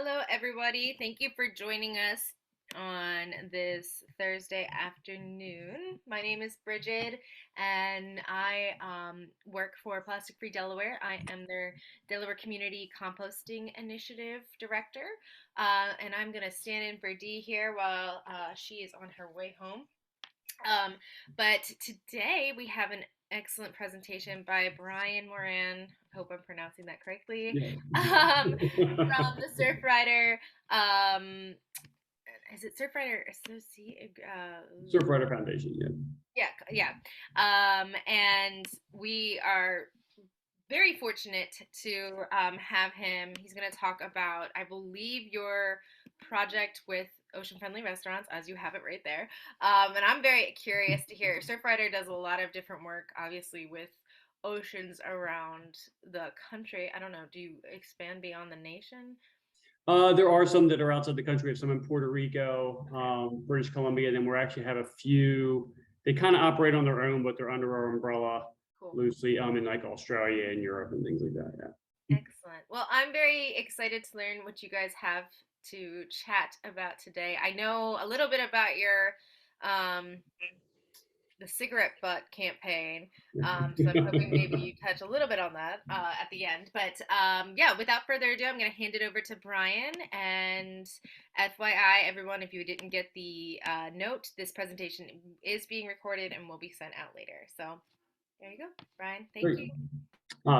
Hello, everybody. Thank you for joining us on this Thursday afternoon. My name is Bridget, and I work for Plastic Free Delaware. I am their Delaware Community Composting Initiative Director, and I'm going to stand in for Dee here while she is on her way home. Um, but today we have an excellent presentation by Brian Moran. Hope I'm pronouncing that correctly. Yeah. From the Surfrider, um, is it Surfrider Associate? Surfrider Foundation, yeah. Yeah, yeah. And we are very fortunate to have him. He's going to talk about, I believe, your project with ocean friendly restaurants, as you have it right there. And I'm very curious to hear. Surfrider does a lot of different work, obviously, with oceans around the country. I don't know. Do you expand beyond the nation? There are some that are outside the country. We have some in Puerto Rico, Okay, British Columbia, and then we actually have a few. They kind of operate on their own, but they're under our umbrella cool. loosely, in like Australia and Europe and things like that. Yeah. Excellent. Well, I'm very excited to learn what you guys have to chat about today. I know a little bit about your um, the cigarette butt campaign. So I'm hoping maybe you touch a little bit on that at the end. But yeah, without further ado, I'm going to hand it over to Brian. And FYI, everyone, if you didn't get the note, this presentation is being recorded and will be sent out later. So there you go, Brian. Thank Great. you.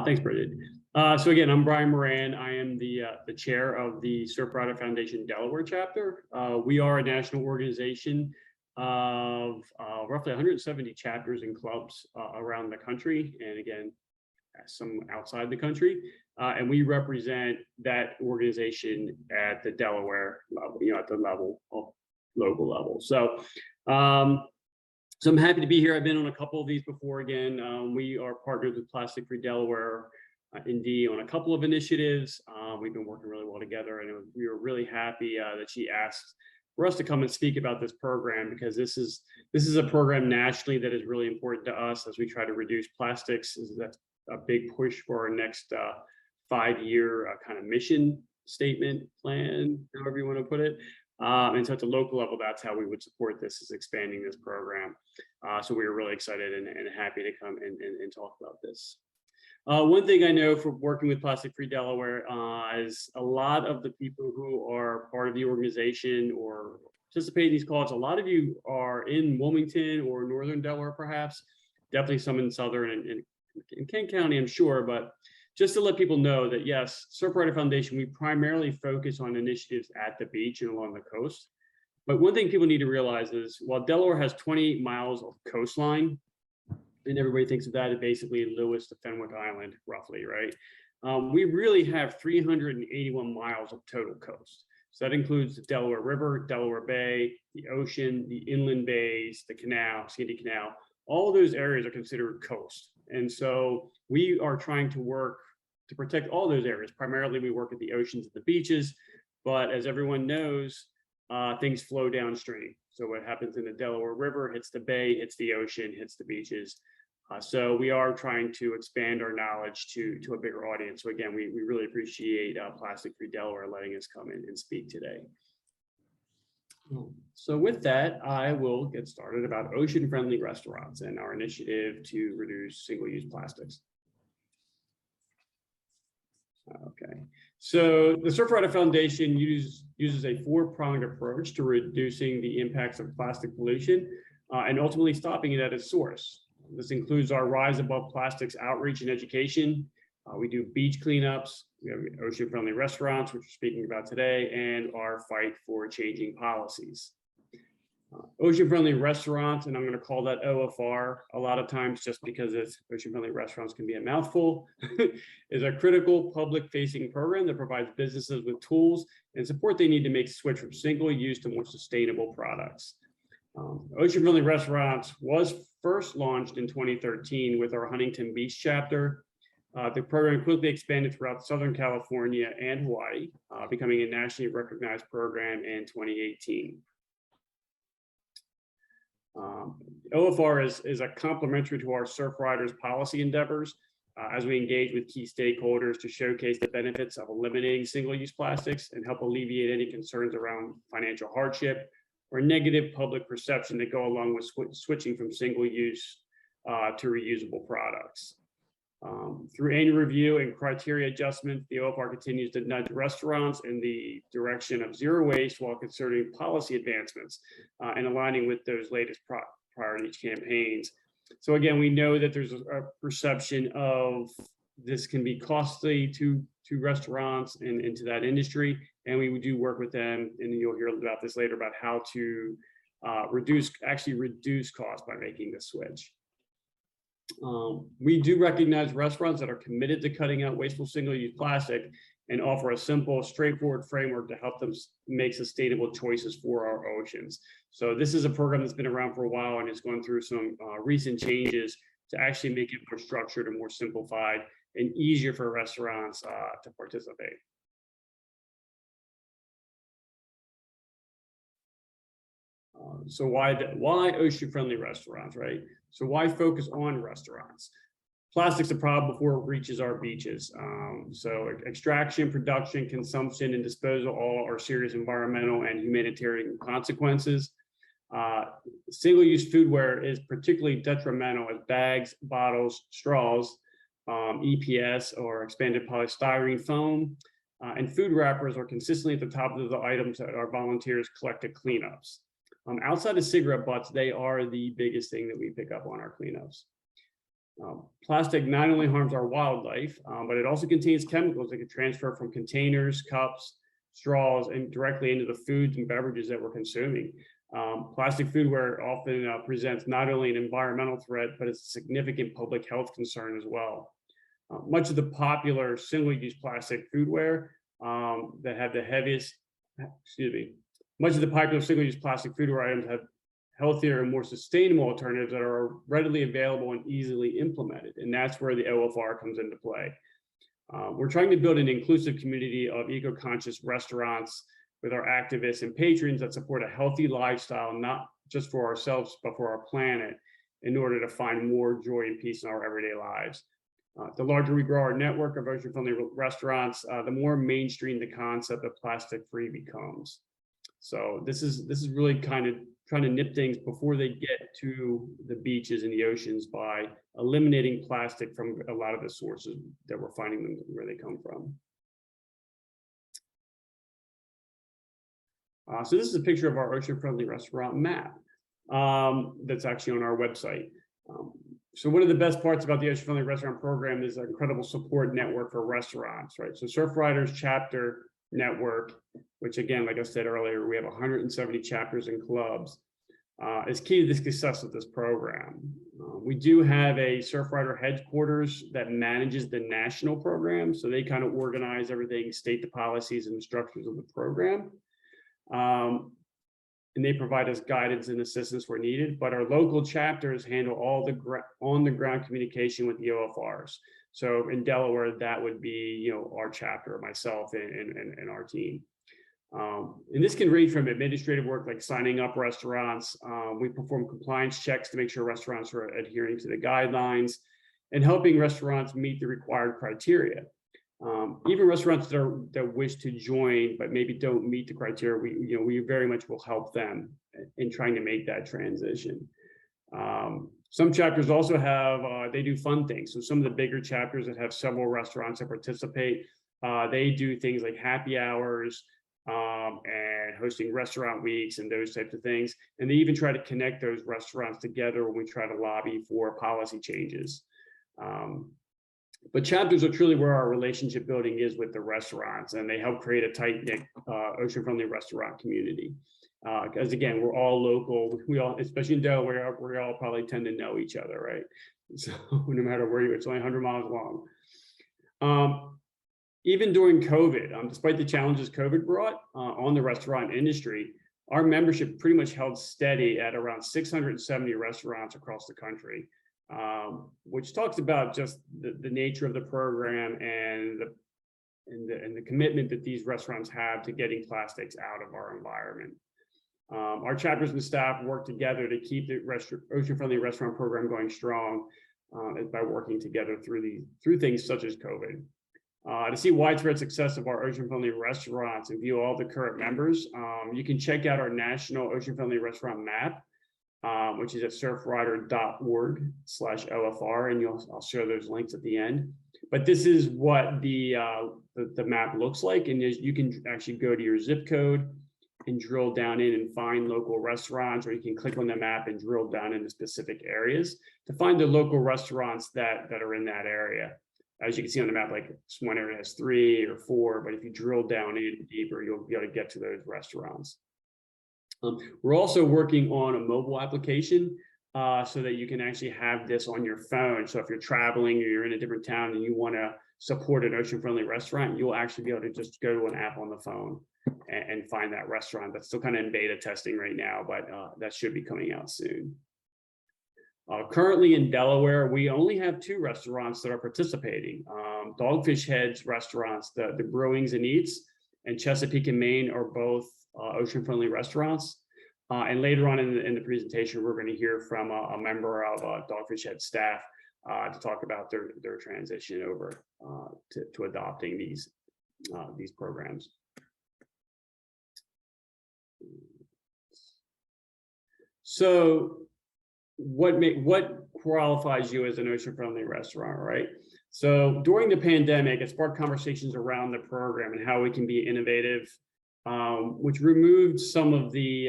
Thanks, Bridget. So again, I'm Brian Moran. I am the chair of the Surfrider Foundation Delaware chapter. We are a national organization of roughly 170 chapters and clubs around the country, and again, some outside the country. And we represent that organization at the Delaware level, at the level of local level. So I'm happy to be here. I've been on a couple of these before. Again, we are partnered with Plastic Free Delaware Indeed on a couple of initiatives. We've been working really well together, and we were really happy that she asked for us to come and speak about this program, because this is a program nationally that is really important to us as we try to reduce plastics. That's a big push for our next 5-year kind of mission statement plan, however you want to put it. And so at the local level, that's how we would support this, is expanding this program. So we were really excited and happy to come and talk about this. One thing I know from working with Plastic Free Delaware is a lot of the people who are part of the organization or participate in these calls, a lot of you are in Wilmington or Northern Delaware, perhaps, definitely some in Southern and in Kent County, I'm sure, but just to let people know that, yes, Surfrider Foundation, we primarily focus on initiatives at the beach and along the coast. But one thing people need to realize is, while Delaware has 28 miles of coastline, and everybody thinks of that as basically Lewis to Fenwick Island, roughly, right? We really have 381 miles of total coast. So that includes the Delaware River, Delaware Bay, the ocean, the inland bays, the canal, Sandy Canal. All those areas are considered coast. And so we are trying to work to protect all those areas. Primarily, we work at the oceans and the beaches, but as everyone knows, things flow downstream. So what happens in the Delaware River hits the bay, hits the ocean, hits the beaches. So we are trying to expand our knowledge to a bigger audience. So again, we really appreciate Plastic Free Delaware letting us come in and speak today. So with that, I will get started about ocean-friendly restaurants and our initiative to reduce single-use plastics. Okay, so the Surfrider Foundation uses a 4-pronged approach to reducing the impacts of plastic pollution and ultimately stopping it at its source. This includes our Rise Above Plastics outreach and education. We do beach cleanups, we have ocean-friendly restaurants, which we're speaking about today, and our fight for changing policies. Ocean-friendly restaurants, and I'm going to call that OFR a lot of times just because it's ocean-friendly restaurants can be a mouthful, is a critical public-facing program that provides businesses with tools and support they need to make the switch from single-use to more sustainable products. Ocean-friendly restaurants was first launched in 2013 with our Huntington Beach chapter. The program quickly expanded throughout Southern California and Hawaii, becoming a nationally recognized program in 2018. OFR is a complementary to our Surfriders policy endeavors. as we engage with key stakeholders to showcase the benefits of eliminating single-use plastics and help alleviate any concerns around financial hardship or negative public perception that go along with switching from single-use to reusable products. Through annual review and criteria adjustment, the OFR continues to nudge restaurants in the direction of zero waste while considering policy advancements and aligning with those latest priority campaigns. So again, we know that there's a perception of this can be costly to restaurants and into that industry, and we do work with them, and you'll hear about this later about how to reduce costs by making the switch. We do recognize restaurants that are committed to cutting out wasteful single-use plastic and offer a simple, straightforward framework to help them make sustainable choices for our oceans. So this is a program that's been around for a while and it's going through some recent changes to actually make it more structured and more simplified and easier for restaurants to participate. So why ocean-friendly restaurants, right? So why focus on restaurants? Plastic's a problem before it reaches our beaches. So extraction, production, consumption, and disposal all are serious environmental and humanitarian consequences. Single-use foodware is particularly detrimental as bags, bottles, straws, EPS or expanded polystyrene foam, and food wrappers are consistently at the top of the items that our volunteers collect at cleanups. Outside of cigarette butts, they are the biggest thing that we pick up on our cleanups. Plastic not only harms our wildlife, but it also contains chemicals that can transfer from containers, cups, straws, and directly into the foods and beverages that we're consuming. Plastic foodware often presents not only an environmental threat, but it's a significant public health concern as well. Much of the popular single-use plastic foodware that have the heaviest, much of the popular single-use plastic foodware items have healthier and more sustainable alternatives that are readily available and easily implemented. And that's where the OFR comes into play. We're trying to build an inclusive community of eco-conscious restaurants with our activists and patrons that support a healthy lifestyle, not just for ourselves, but for our planet, in order to find more joy and peace in our everyday lives. The larger we grow our network of ocean-friendly restaurants, the more mainstream the concept of plastic-free becomes. So this is really kind of trying to nip things before they get to the beaches and the oceans by eliminating plastic from a lot of the sources that we're finding them where they come from. So this is a picture of our ocean-friendly restaurant map that's actually on our website. So one of the best parts about the Ocean-Friendly Restaurant Program is an incredible support network for restaurants, right? So Surfrider's chapter network, which again, like I said earlier, we have 170 chapters and clubs, is key to the success of this program. We do have a Surfrider headquarters that manages the national program, so they kind of organize everything, state the policies and the structures of the program. And they provide us guidance and assistance where needed, but our local chapters handle all the on-the-ground communication with the OFRs. So in Delaware, that would be, our chapter, myself and our team. And this can range from administrative work like signing up restaurants. We perform compliance checks to make sure restaurants are adhering to the guidelines and helping restaurants meet the required criteria. Even restaurants that wish to join but maybe don't meet the criteria, we very much will help them in trying to make that transition. Some chapters also have, they do fun things. So some of the bigger chapters that have several restaurants that participate, they do things like happy hours and hosting restaurant weeks and those types of things. And they even try to connect those restaurants together when we try to lobby for policy changes. But chapters are truly where our relationship building is with the restaurants, and they help create a tight-knit ocean-friendly restaurant community. Because again, we're all local. We all, especially in Delaware, we all probably tend to know each other, right? So no matter where you are, it's only 100 miles long. Even during COVID, despite the challenges COVID brought on the restaurant industry, our membership pretty much held steady at around 670 restaurants across the country. Which talks about just the nature of the program and the commitment that these restaurants have to getting plastics out of our environment. Our chapters and staff work together to keep the ocean-friendly restaurant program going strong. is by working together through things such as COVID. To see widespread success of our ocean-friendly restaurants and view all the current members, you can check out our national ocean-friendly restaurant map, which is at surfrider.org/OFR, and I'll share those links at the end. But this is what the map looks like, and you can actually go to your zip code and drill down in and find local restaurants, or you can click on the map and drill down into specific areas to find the local restaurants that are in that area. As you can see on the map, like this one area has 3 or 4, but if you drill down in deeper, you'll be able to get to those restaurants. We're also working on a mobile application so that you can actually have this on your phone. So if you're traveling or you're in a different town and you want to support an ocean-friendly restaurant, you'll actually be able to just go to an app on the phone and find that restaurant. That's still kind of in beta testing right now, but that should be coming out soon. Currently in Delaware, we only have 2 restaurants that are participating. Dogfish Head's restaurants, the Brewings and Eats, and Chesapeake and Maine are both ocean-friendly restaurants. And later on in the presentation, we're going to hear from a member of Dogfish Head staff to talk about their transition over to adopting these programs. So what qualifies you as an ocean-friendly restaurant, right? So during the pandemic, it sparked conversations around the program and how we can be innovative, which removed some of the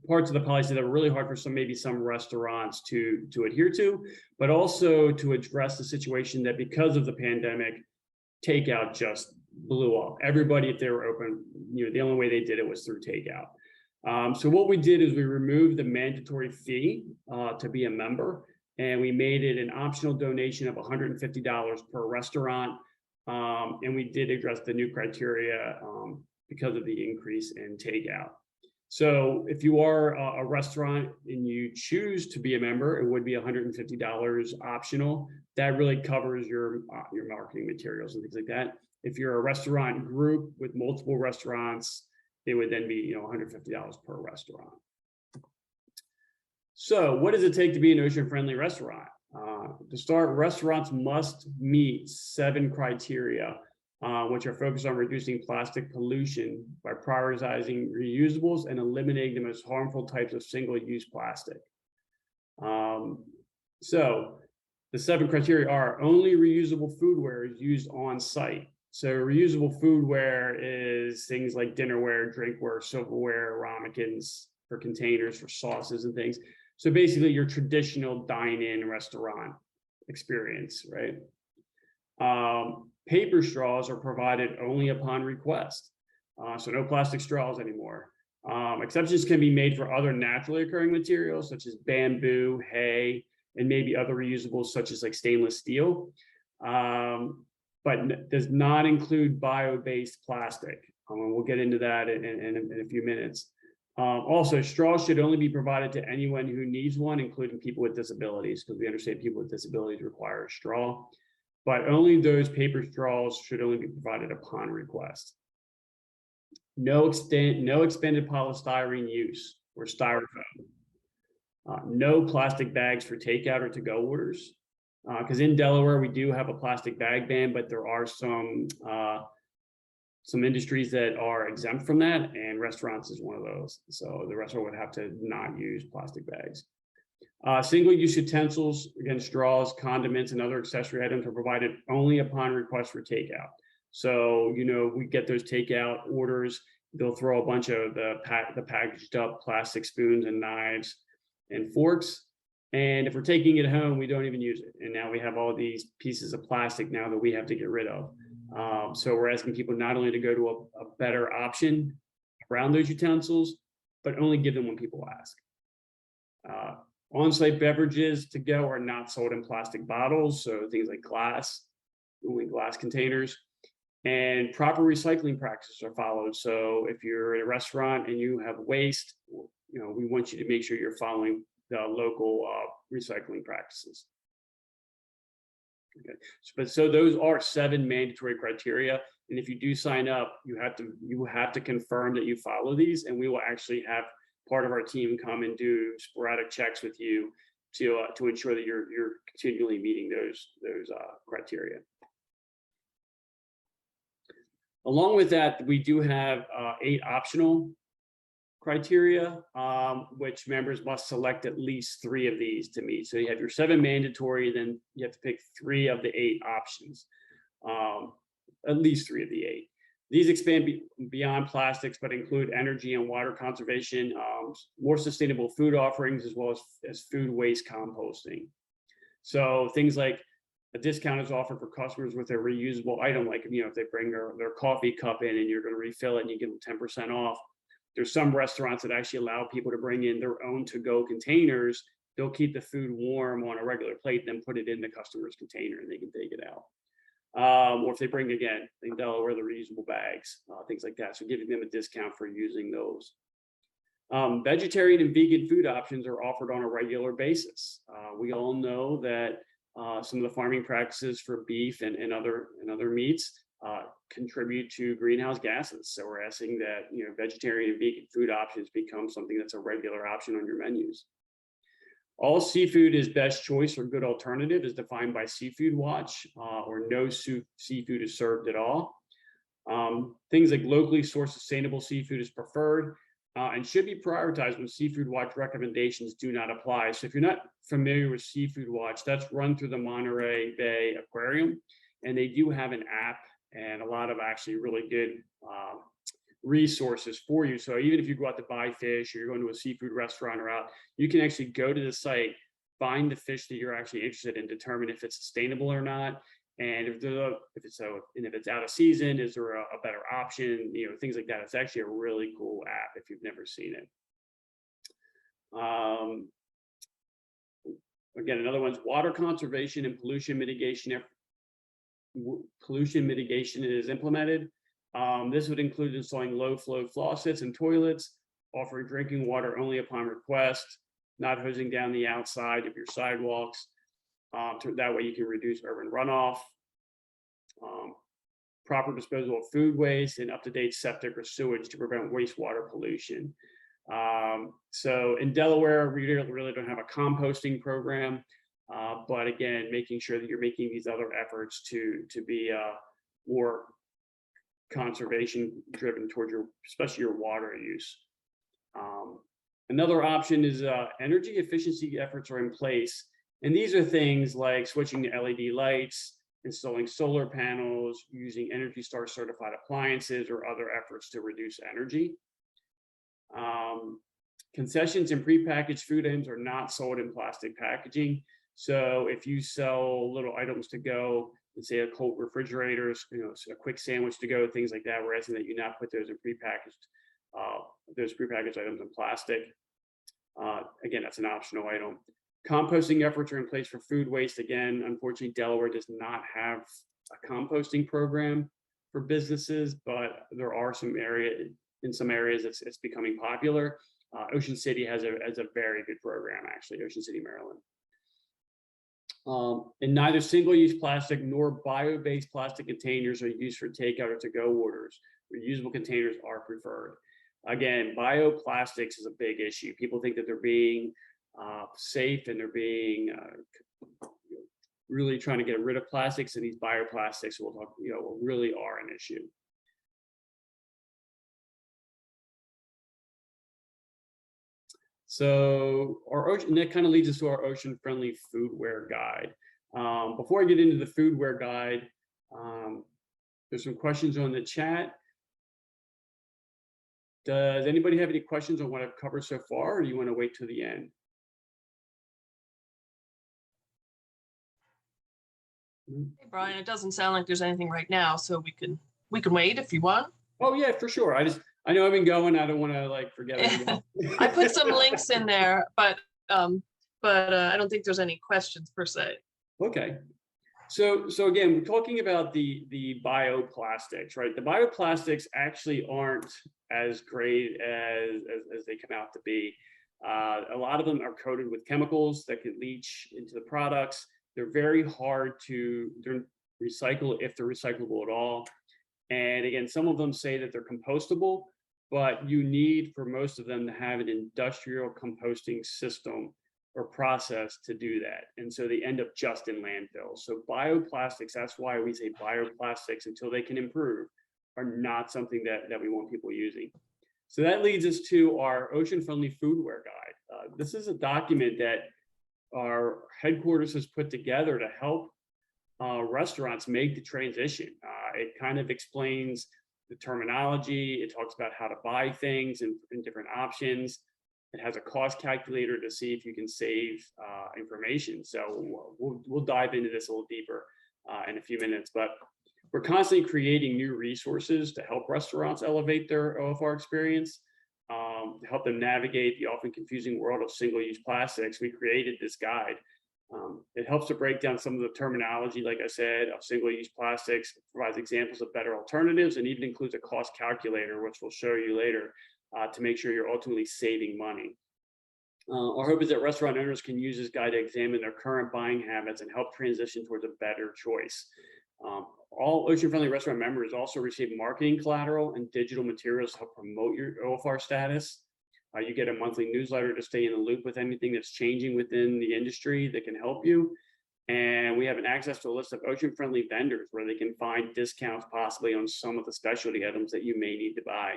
parts of the policy that are really hard for maybe some restaurants to adhere to, but also to address the situation that because of the pandemic, takeout just blew up. Everybody, if they were open, the only way they did it was through takeout. So what we did is we removed the mandatory fee to be a member, and we made it an optional donation of $150 per restaurant. And we did address the new criteria because of the increase in takeout. So if you are a restaurant and you choose to be a member, it would be $150 optional. That really covers your marketing materials and things like that. If you're a restaurant group with multiple restaurants, it would then be $150 per restaurant. So what does it take to be an ocean-friendly restaurant? To start, restaurants must meet 7 criteria, which are focused on reducing plastic pollution by prioritizing reusables and eliminating the most harmful types of single-use plastic. So the 7 criteria are: only reusable foodware is used on site. So reusable foodware is things like dinnerware, drinkware, silverware, ramekins for containers for sauces and things. So basically your traditional dine-in restaurant experience, right? Paper straws are provided only upon request. So no plastic straws anymore. Exceptions can be made for other naturally occurring materials such as bamboo, hay, and maybe other reusables such as like stainless steel. But does not include bio-based plastic. We'll get into that in a few minutes. Also, straws should only be provided to anyone who needs one, including people with disabilities, because we understand people with disabilities require a straw. But only those paper straws should only be provided upon request. No expanded polystyrene use or styrofoam. No plastic bags for takeout or to-go orders. Because in Delaware, we do have a plastic bag ban, but there are some industries that are exempt from that, and restaurants is one of those. So the restaurant would have to not use plastic bags. Single-use utensils, again, straws, condiments, and other accessory items are provided only upon request for takeout. So, we get those takeout orders, they'll throw a bunch of the packaged up plastic spoons and knives and forks. And if we're taking it home, we don't even use it. And now we have all these pieces of plastic now that we have to get rid of. So we're asking people not only to go to a better option around those utensils, but only give them when people ask. On-site beverages to go are not sold in plastic bottles. So things like glass, only glass containers. And proper recycling practices are followed. So if you're at a restaurant and you have waste, we want you to make sure you're following the local recycling practices. Okay, so those are 7 mandatory criteria, and if you do sign up, you have to confirm that you follow these, and we will actually have part of our team come and do sporadic checks with you to ensure that you're continually meeting those criteria. Along with that, we do have 8 optional criteria, which members must select at least 3 of these to meet. So you have your 7 mandatory, then you have to pick 3 of the 8 options, at least 3 of the 8. These expand beyond plastics, but include energy and water conservation, more sustainable food offerings, as well as food waste composting. So things like a discount is offered for customers with a reusable item, like, if they bring their coffee cup in and you're going to refill it and you give them 10% off. There's some restaurants that actually allow people to bring in their own to-go containers. They'll keep the food warm on a regular plate, then put it in the customer's container and they can take it out. Or if they bring, again, in Delaware, the reusable bags, things like that. So giving them a discount for using those. Vegetarian and vegan food options are offered on a regular basis. We all know that some of the farming practices for beef and other meats contribute to greenhouse gases. So we're asking that vegetarian and vegan food options become something that's a regular option on your menus. All seafood is best choice or good alternative is defined by Seafood Watch, or no seafood is served at all. Things like locally sourced sustainable seafood is preferred and should be prioritized when Seafood Watch recommendations do not apply. So if you're not familiar with Seafood Watch, that's run through the Monterey Bay Aquarium, and they do have an app and a lot of actually really good resources for you. So even if you go out to buy fish or you're going to a seafood restaurant or out, you can actually go to the site, find the fish that you're actually interested in, determine if it's sustainable or not, and if it's out of season, is there a better option? Things like that. It's actually a really cool app if you've never seen it. Again, another one's water conservation and pollution mitigation. Pollution mitigation is implemented. This would include installing low flow faucets and toilets, offering drinking water only upon request, not hosing down the outside of your sidewalks. That way you can reduce urban runoff. Proper disposal of food waste and up-to-date septic or sewage to prevent wastewater pollution. So in Delaware, we really don't have a composting program, but again, making sure that you're making these other efforts to be more conservation driven towards especially your water use. Another option is energy efficiency efforts are in place. And these are things like switching to LED lights, installing solar panels, using Energy Star certified appliances, or other efforts to reduce energy. Concessions and prepackaged food items are not sold in plastic packaging. So if you sell little items to go, let's say a cold refrigerators, a quick sandwich to go, things like that, we're asking that you not put those in those prepackaged items in plastic. Again, that's an optional item. Composting efforts are in place for food waste. Again, unfortunately, Delaware does not have a composting program for businesses, but there are some areas it's becoming popular. Ocean City has a very good program, actually, Ocean City, Maryland. And neither single-use plastic nor bio-based plastic containers are used for takeout or to-go orders. Reusable containers are preferred. Again, bioplastics is a big issue. People think that they're being safe and they're being really trying to get rid of plastics, and these bioplastics really are an issue. So and that kind of leads us to our ocean-friendly foodware guide. Before I get into the foodware guide, there's some questions on the chat. Does anybody have any questions on what I've covered so far, or do you want to wait till the end? Hey, Brian, it doesn't sound like there's anything right now, so we can wait if you want. Oh yeah, for sure. I know I've been going. I don't want to forget anything. I put some links in there, but I don't think there's any questions per se. Okay. So again, we're talking about the bioplastics, right? The bioplastics actually aren't as great as they come out to be. A lot of them are coated with chemicals that can leach into the products. They're very hard to recycle, if they're recyclable at all. And again, some of them say that they're compostable, but you need for most of them to have an industrial composting system or process to do that. And so they end up just in landfills. So bioplastics, that's why we say bioplastics until they can improve, are not something that we want people using. So that leads us to our ocean-friendly foodware guide. This is a document that our headquarters has put together to help restaurants make the transition. It kind of explains the terminology. It talks about how to buy things and different options. It has a cost calculator to see if you can save information. So we'll dive into this a little deeper in a few minutes, but we're constantly creating new resources to help restaurants elevate their OFR experience, to help them navigate the often confusing world of single-use plastics. We created this guide. It helps to break down some of the terminology, like I said, of single-use plastics, provides examples of better alternatives, and even includes a cost calculator, which we'll show you later, to make sure you're ultimately saving money. Our hope is that restaurant owners can use this guide to examine their current buying habits and help transition towards a better choice. All ocean-friendly restaurant members also receive marketing collateral and digital materials to help promote your OFR status. You get a monthly newsletter to stay in the loop with anything that's changing within the industry that can help you. And we have an access to a list of ocean-friendly vendors where they can find discounts possibly on some of the specialty items that you may need to buy.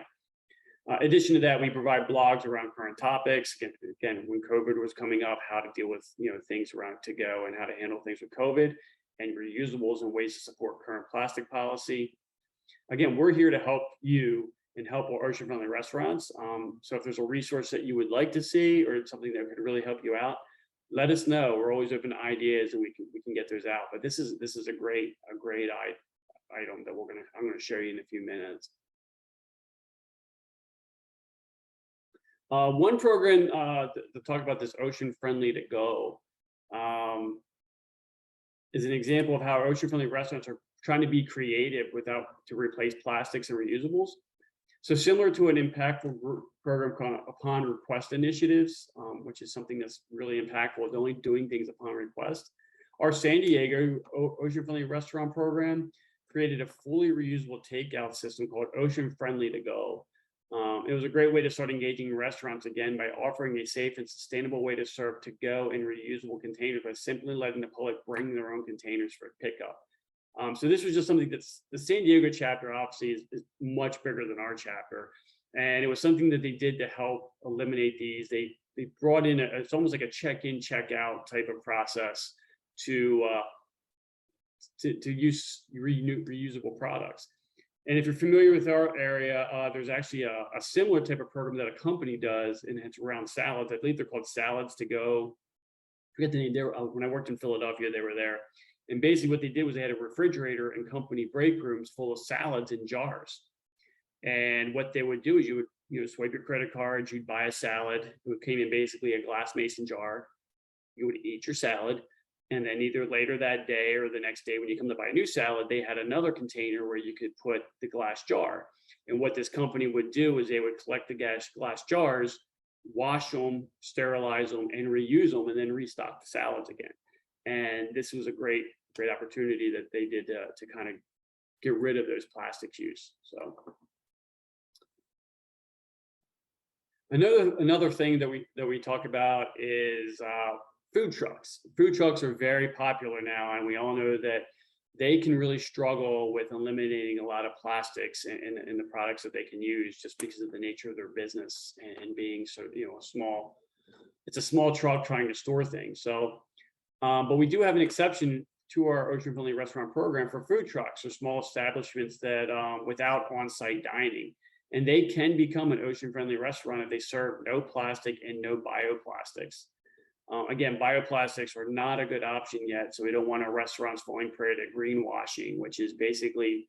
In addition to that, we provide blogs around current topics. Again, when COVID was coming up, how to deal with things around to go and how to handle things with COVID, and reusables and ways to support current plastic policy. Again, we're here to help you and help our ocean-friendly restaurants. So if there's a resource that you would like to see or something that could really help you out, let us know. We're always open to ideas, and we can get those out. But this is a great item that I'm gonna show you in a few minutes. One program to talk about this ocean-friendly to go is an example of how ocean-friendly restaurants are trying to be creative to replace plastics and reusables. So similar to an impactful program called Upon Request Initiatives, which is something that's really impactful, is only doing things upon request. Our San Diego ocean-friendly restaurant program created a fully reusable takeout system called Ocean Friendly to Go. It was a great way to start engaging restaurants again by offering a safe and sustainable way to serve to go in reusable containers by simply letting the public bring their own containers for pickup. So this was just something that's the San Diego chapter obviously is much bigger than our chapter. And it was something that they did to help eliminate these. They brought in it's almost like a check-in, check-out type of process to use reusable products. And if you're familiar with our area, there's actually a similar type of program that a company does, and it's around salads. I believe they're called Salads to Go. I forget the name. When I worked in Philadelphia, they were there. And basically what they did was they had a refrigerator and company break rooms full of salads in jars. And what they would do is you would swipe your credit cards, you'd buy a salad. It came in basically a glass mason jar. You would eat your salad. And then either later that day or the next day when you come to buy a new salad, they had another container where you could put the glass jar. And what this company would do is they would collect the glass jars, wash them, sterilize them, and reuse them, and then restock the salads again. And this was a great opportunity that they did to kind of get rid of those plastic use. So another thing that we talk about is food trucks. Food trucks are very popular now, and we all know that they can really struggle with eliminating a lot of plastics in the products that they can use just because of the nature of their business and being sort of it's a small truck trying to store things. So, but we do have an exception to our ocean-friendly restaurant program for food trucks or small establishments that without on-site dining. And they can become an ocean-friendly restaurant if they serve no plastic and no bioplastics. Again, bioplastics are not a good option yet, so we don't want our restaurants falling prey to greenwashing, which is basically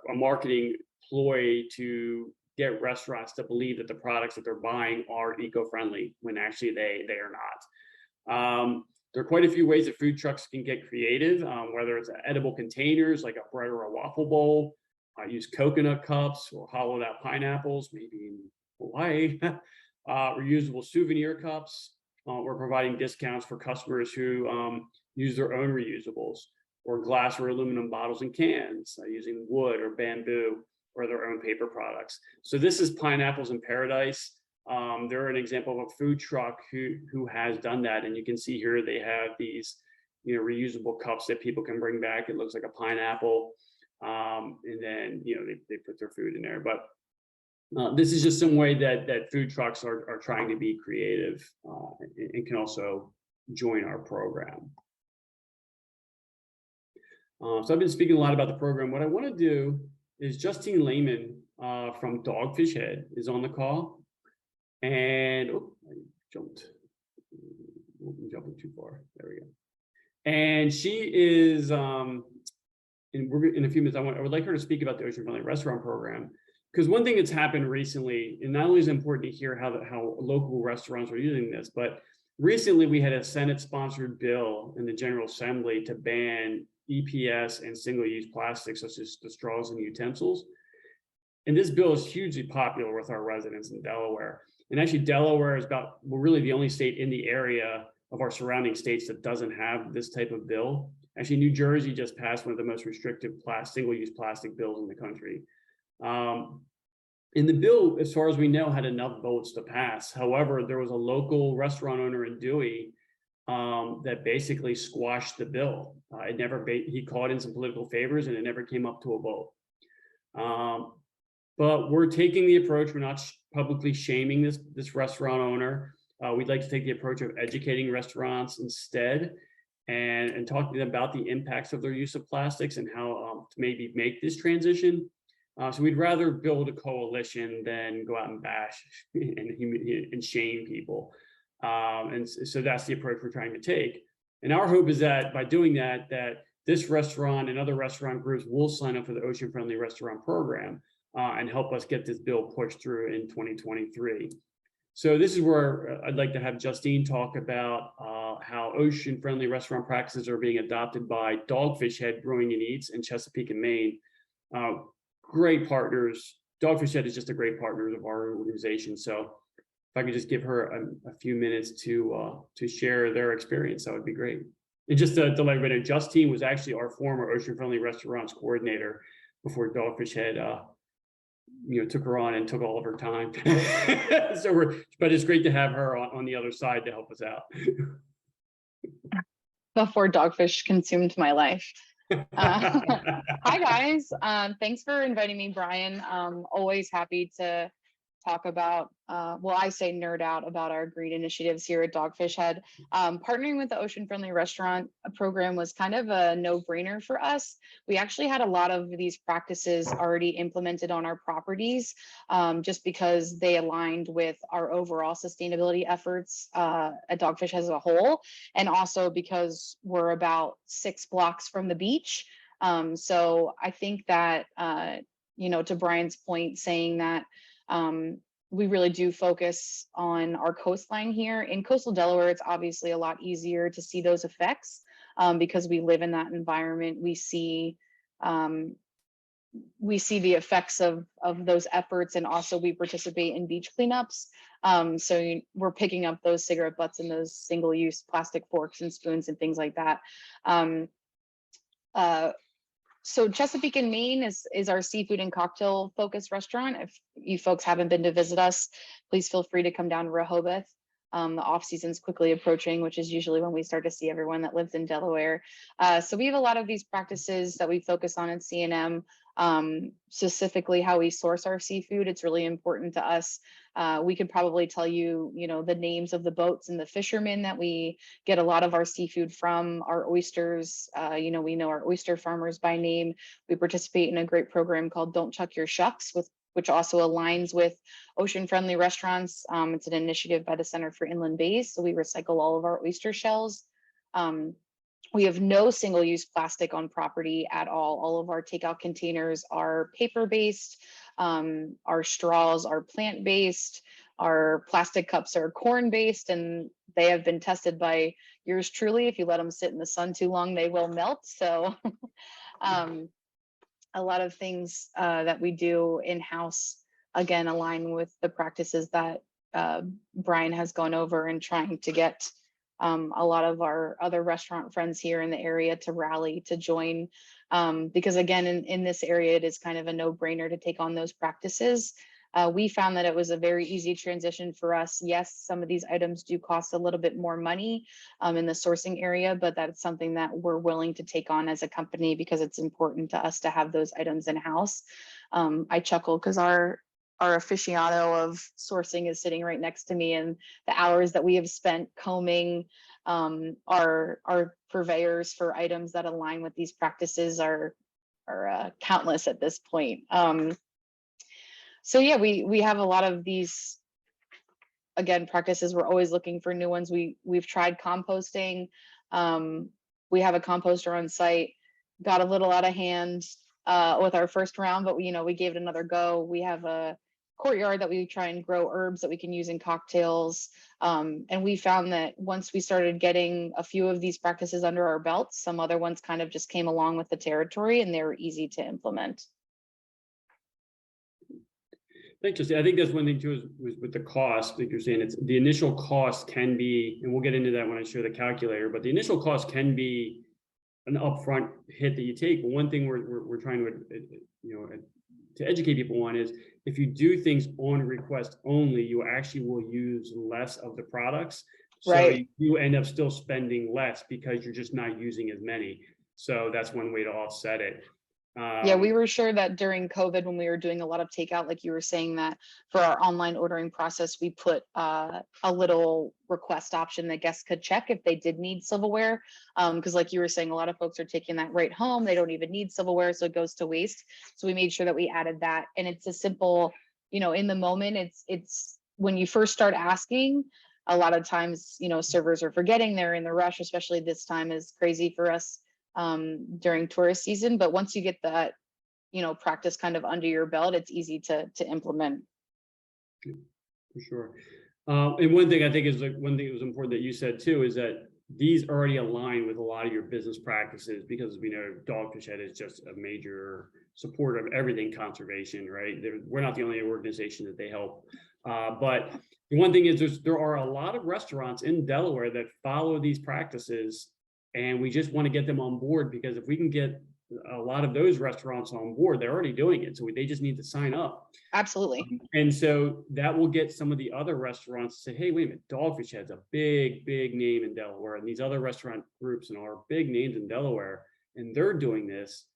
a marketing ploy to get restaurants to believe that the products that they're buying are eco-friendly when actually they are not. There are quite a few ways that food trucks can get creative, whether it's edible containers like a bread or a waffle bowl, use coconut cups or hollowed out pineapples, maybe in Hawaii, reusable souvenir cups. We're providing discounts for customers who use their own reusables, or glass or aluminum bottles and cans using wood or bamboo or their own paper products. So this is Pineapples in Paradise. They're an example of a food truck who has done that. And you can see here they have these, reusable cups that people can bring back. It looks like a pineapple. And then, they put their food in there. But this is just some way that food trucks are trying to be creative and can also join our program. So I've been speaking a lot about the program. What I want to do is Justine Lehman from Dogfish Head is on the call. And I jumped, I'm jumping too far. There we go. And she is, and we're in a few minutes, I would like her to speak about the Ocean Friendly Restaurant Program. Because one thing that's happened recently, and not only is it important to hear how local restaurants are using this, but recently we had a Senate-sponsored bill in the General Assembly to ban EPS and single-use plastics, such as the straws and utensils. And this bill is hugely popular with our residents in Delaware. And actually, Delaware is we're really the only state in the area of our surrounding states that doesn't have this type of bill. Actually, New Jersey just passed one of the most restrictive single-use plastic bills in the country. And the bill, as far as we know, had enough votes to pass. However, there was a local restaurant owner in Dewey that basically squashed the bill. He called in some political favors and it never came up to a vote. But we're taking the approach, we're not publicly shaming this restaurant owner. We'd like to take the approach of educating restaurants instead and talking to them about the impacts of their use of plastics and how to maybe make this transition. So we'd rather build a coalition than go out and bash and shame people. And so that's the approach we're trying to take. And our hope is that by doing that this restaurant and other restaurant groups will sign up for the Ocean Friendly Restaurant Program and help us get this bill pushed through in 2023. So this is where I'd like to have Justine talk about how ocean friendly restaurant practices are being adopted by Dogfish Head Brewing and Eats in Chesapeake and Maine. Great partners. Dogfish Head is just a great partner of our organization. So if I could just give her a few minutes to share their experience, that would be great. And just to let everybody know, Justine was actually our former Ocean Friendly Restaurants coordinator before Dogfish Head took her on and took all of her time. But it's great to have her on the other side to help us out. Before Dogfish consumed my life. Hi guys, thanks for inviting me, Brian. Always happy to talk about, I say nerd out about our green initiatives here at Dogfish Head. Partnering with the Ocean Friendly Restaurant Program was kind of a no-brainer for us. We actually had a lot of these practices already implemented on our properties, just because they aligned with our overall sustainability efforts at Dogfish as a whole, and also because we're about 6 blocks from the beach. So I think that, to Brian's point, saying that we really do focus on our coastline here. In coastal Delaware, it's obviously a lot easier to see those effects because we live in that environment. We see the effects of those efforts, and also we participate in beach cleanups. So we're picking up those cigarette butts and those single-use plastic forks and spoons and things like that. So Chesapeake and Maine is our seafood and cocktail focused restaurant. If you folks haven't been to visit us, please feel free to come down to Rehoboth. The off season's quickly approaching, which is usually when we start to see everyone that lives in Delaware. So we have a lot of these practices that we focus on at C&M, specifically how we source our seafood. It's really important to us. We could probably tell you, the names of the boats and the fishermen that we get a lot of our seafood from. Our oysters, we know our oyster farmers by name. We participate in a great program called Don't Chuck Your Shucks, which also aligns with Ocean Friendly Restaurants. It's an initiative by the Center for Inland Bays. So we recycle all of our oyster shells. We have no single-use plastic on property at all. All of our takeout containers are paper-based. Our straws are plant-based. Our plastic cups are corn-based, and they have been tested by yours truly. If you let them sit in the sun too long, they will melt. So a lot of things that we do in-house, again, align with the practices that Brian has gone over, and trying to get a lot of our other restaurant friends here in the area to rally to join, because again, in this area, it is kind of a no-brainer to take on those practices. We found that it was a very easy transition for us. Yes, some of these items do cost a little bit more money in the sourcing area, but that's something that we're willing to take on as a company because it's important to us to have those items in-house. I chuckle because our aficionado of sourcing is sitting right next to me, and the hours that we have spent combing our purveyors for items that align with these practices are countless at this point. So yeah, we have a lot of these, again, practices. We're always looking for new ones. We've tried composting. We have a composter on site, got a little out of hand with our first round, but we gave it another go. We have a courtyard that we try and grow herbs that we can use in cocktails. And we found that once we started getting a few of these practices under our belts, some other ones kind of just came along with the territory and they were easy to implement. Thanks, Justine. I think that's one thing too, is with the cost, like you're saying, it's the initial cost can be, and we'll get into that when I show the calculator, but the initial cost can be an upfront hit that you take. But one thing we're trying to educate people on is if you do things on request only, you actually will use less of the products. So Right. you end up still spending less because you're just not using as many. So that's one way to offset it. Yeah, we were sure that during COVID, when we were doing a lot of takeout, like you were saying, that for our online ordering process, we put a little request option that guests could check if they did need silverware. Because like you were saying, a lot of folks are taking that right home. They don't even need silverware, so it goes to waste. So we made sure that we added that. And it's a simple, in the moment, it's when you first start asking, a lot of times, servers are forgetting, they're in the rush, especially this time is crazy for us during tourist season. But once you get that, practice kind of under your belt, it's easy to implement. For sure. And one thing I think is one thing that was important that you said too, is that these already align with a lot of your business practices, because we know Dogfish Head is just a major supporter of everything conservation, right? We're not the only organization that they help. But the one thing is there are a lot of restaurants in Delaware that follow these practices, and we just want to get them on board, because if we can get a lot of those restaurants on board, they're already doing it. So they just need to sign up. Absolutely. And so that will get some of the other restaurants to say, hey, wait a minute, Dogfish Head's a big, big name in Delaware. And these other restaurant groups and are big names in Delaware, and they're doing this.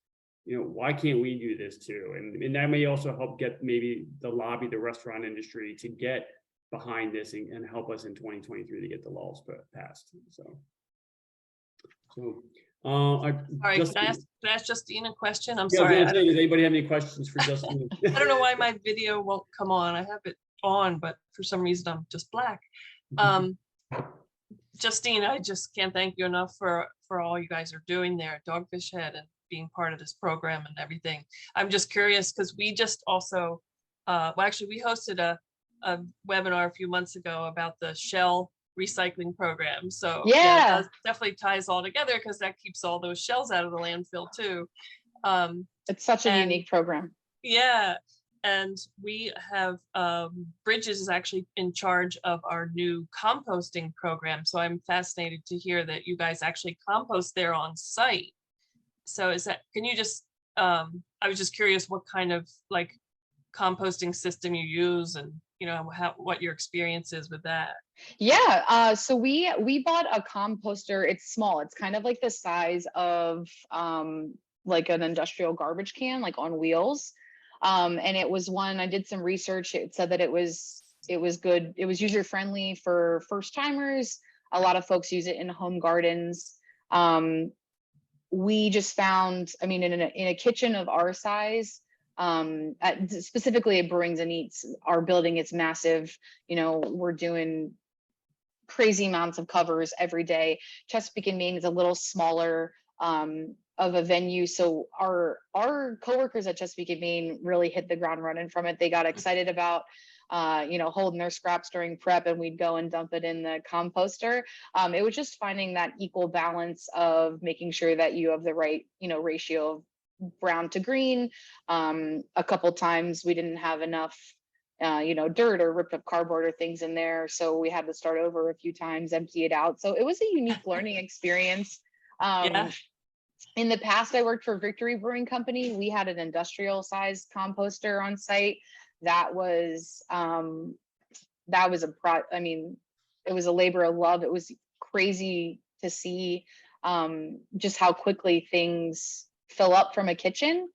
Why can't we do this too? And that may also help get maybe the restaurant industry to get behind this and help us in 2023 to get the laws passed. All right, can I ask Justine a question? I'm yeah, sorry. does anybody have any questions for Justine? I don't know why my video won't come on. I have it on, but for some reason I'm just black. Justine, I just can't thank you enough for all you guys are doing there at Dogfish Head and being part of this program and everything. I'm just curious because we just also, well, actually we hosted a webinar a few months ago about the shell recycling program. So yeah, it definitely ties all together, because that keeps all those shells out of the landfill too. It's such a unique program. Yeah. And we have Bridges is actually in charge of our new composting program. So I'm fascinated to hear that you guys actually compost there on site. So can you just, I was just curious what kind of like composting system you use, and what your experience is with that. Yeah, so we bought a composter. It's small. It's kind of like the size of like an industrial garbage can, like on wheels. And it was one, I did some research. It said that it was good. It was user friendly for first timers. A lot of folks use it in home gardens. We just found, I mean, in a kitchen of our size, specifically at Brewings and Eats, our building is massive. We're doing crazy amounts of covers every day. Chesapeake and Maine is a little smaller of a venue, so our coworkers at Chesapeake and Maine really hit the ground running from it. They got excited about holding their scraps during prep, and we'd go and dump it in the composter. It was just finding that equal balance of making sure that you have the right ratio of brown to green. A couple times we didn't have enough dirt or ripped up cardboard or things in there, so we had to start over a few times, empty it out. So it was a unique learning experience. Yeah. In the past, I worked for Victory Brewing Company. We had an industrial sized composter on site. that was I mean, it was a labor of love. It was crazy to see just how quickly things fill up from a kitchen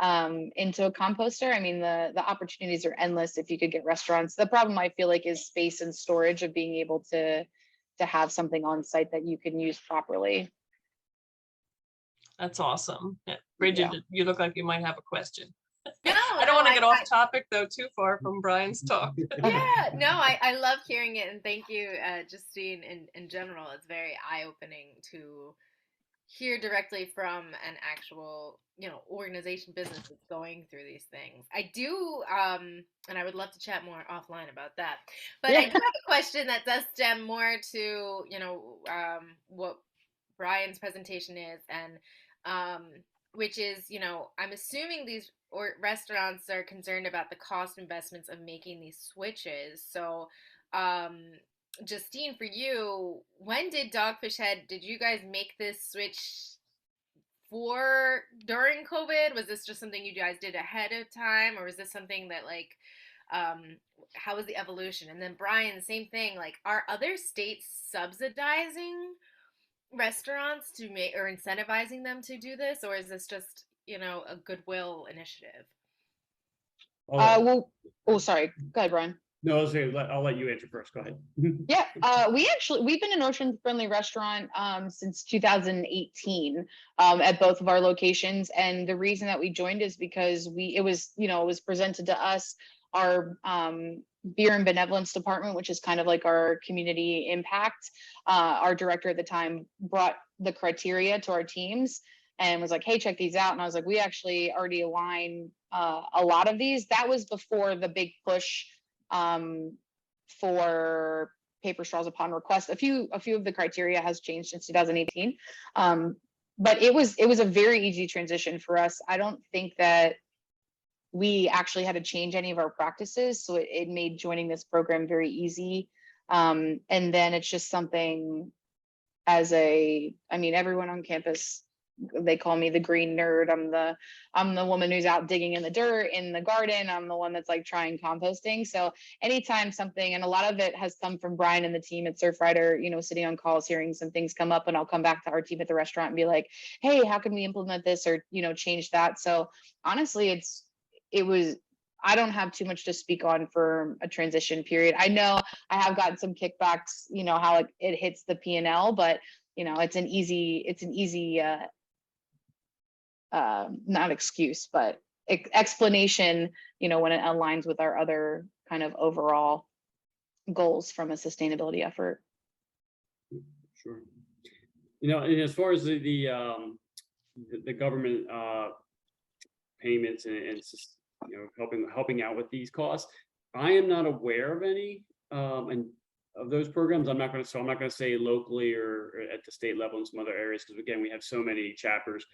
into a composter. I mean, the opportunities are endless if you could get restaurants. The problem I feel like is space and storage of being able to have something on site that you can use properly. That's awesome. Yeah. Bridget, Yeah. you look like you might have a question. No, I don't want to get off topic though, too far from Brian's talk. Yeah, no, I love hearing it, and thank you, Justine. In general, it's very eye-opening to hear directly from an actual, organization, business that's going through these things. I do, and I would love to chat more offline about that. But I do have a question that does stem more to, what Brian's presentation is, and which is, I'm assuming these restaurants are concerned about the cost investments of making these switches. So, Justine, for you, when did Dogfish Head, did you guys make this switch during COVID? Was this just something you guys did ahead of time, or was this something that how was the evolution? And then Brian, same thing, are other states subsidizing restaurants to make or incentivizing them to do this, or is this just, a goodwill initiative? Sorry. Go ahead, Brian. No, I'll let you answer first. Go ahead. Yeah, we've been an ocean friendly restaurant since 2018 at both of our locations, and the reason that we joined is because it was presented to us. Our beer and benevolence department, which is kind of like our community impact, our director at the time brought the criteria to our teams and was like, hey, check these out. And I was like, we actually already align a lot of these. That was before the big push for paper straws upon request. A few of the criteria has changed since 2018. But it was a very easy transition for us. I don't think that we actually had to change any of our practices. So it made joining this program very easy. And then it's just something everyone on campus, they call me the green nerd. I'm the woman who's out digging in the dirt in the garden. I'm the one that's trying composting. So anytime something, and a lot of it has come from Brian and the team at Surfrider, sitting on calls, hearing some things come up, and I'll come back to our team at the restaurant and be like, hey, how can we implement this or, change that? So honestly, I don't have too much to speak on for a transition period. I know I have gotten some kickbacks, how it hits the P&L, but it's an easy not excuse, but explanation, when it aligns with our other kind of overall goals from a sustainability effort. Sure. And as far as the government payments and helping out with these costs, I am not aware of any and of those programs. I'm not going to say locally or at the state level in some other areas, because again, we have so many chapters.